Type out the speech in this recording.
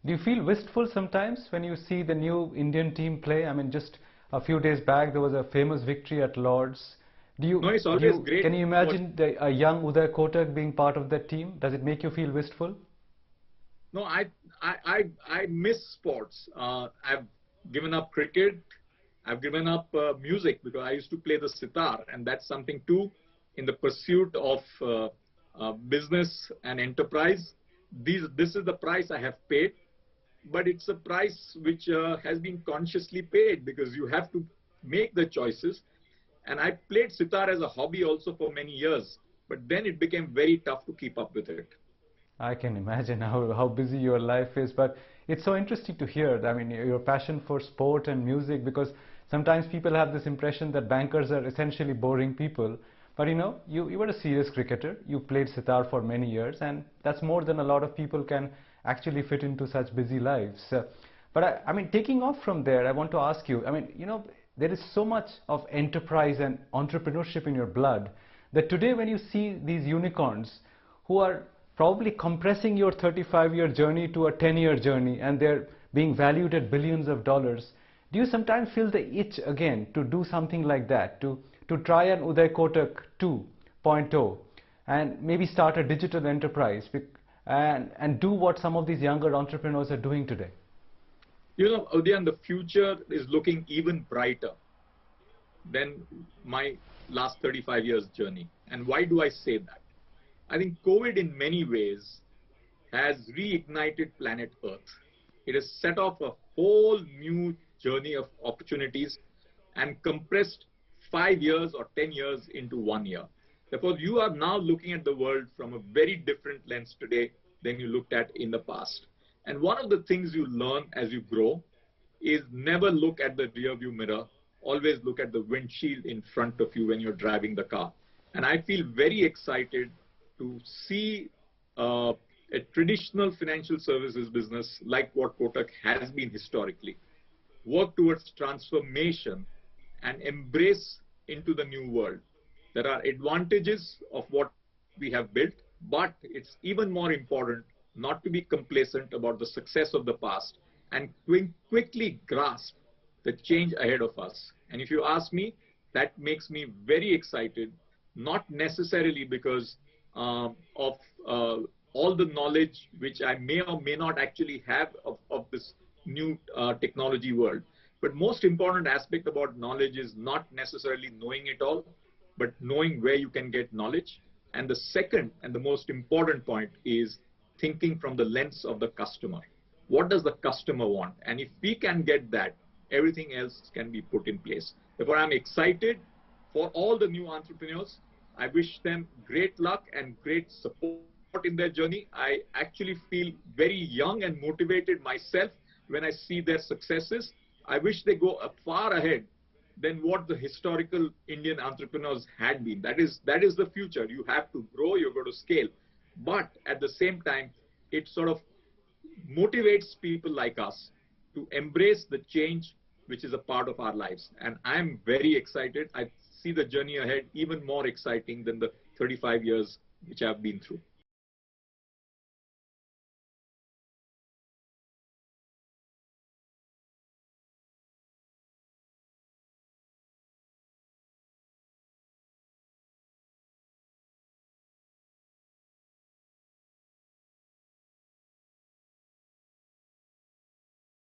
Do you feel wistful sometimes when you see the new Indian team play? I mean, just a few days back there was a famous victory at Lord's. No, it's always Can great you to watch. imagine a young Uday Kotak being part of that team? Does it make you feel wistful? No, I miss sports. I've given up cricket. I've given up music because I used to play the sitar, and that's something too in the pursuit of business and enterprise. This is the price I have paid, but it's a price which has been consciously paid because you have to make the choices. And I played sitar as a hobby also for many years, but then it became very tough to keep up with it. I can imagine how busy your life is, but it's so interesting to hear. I mean, your passion for sport and music, because sometimes people have this impression that bankers are essentially boring people. But you were a serious cricketer. You played sitar for many years, and that's more than a lot of people can actually fit into such busy lives. But I mean, taking off from there, I want to ask you, I mean, there is so much of enterprise and entrepreneurship in your blood that today when you see these unicorns who are probably compressing your 35-year journey to a 10-year journey, and they're being valued at billions of dollars, do you sometimes feel the itch again to do something like that, to try an Uday Kotak 2.0 and maybe start a digital enterprise and do what some of these younger entrepreneurs are doing today? Udayan, the future is looking even brighter than my last 35 years journey. And why do I say that? I think COVID in many ways has reignited planet Earth. It has set off a whole new journey of opportunities and compressed 5 years or 10 years into 1 year. Therefore, you are now looking at the world from a very different lens today than you looked at in the past. And one of the things you learn as you grow is never look at the rear view mirror. Always look at the windshield in front of you when you're driving the car. And I feel very excited to see a traditional financial services business like what Kotak has been historically work towards transformation and embrace into the new world. There are advantages of what we have built, but it's even more important not to be complacent about the success of the past and quickly grasp the change ahead of us. And if you ask me, that makes me very excited, not necessarily because of all the knowledge which I may or may not actually have of this new technology world. But most important aspect about knowledge is not necessarily knowing it all, but knowing where you can get knowledge. And the second and the most important point is thinking from the lens of the customer. What does the customer want? And if we can get that, everything else can be put in place. Therefore, I'm excited for all the new entrepreneurs. I wish them great luck and great support in their journey. I actually feel very young and motivated myself when I see their successes. I wish they go far ahead than what the historical Indian entrepreneurs had been. That is the future. You have to grow, you're going to scale. But at the same time, it sort of motivates people like us to embrace the change which is a part of our lives. And I'm very excited. I see the journey ahead even more exciting than the 35 years which I've been through.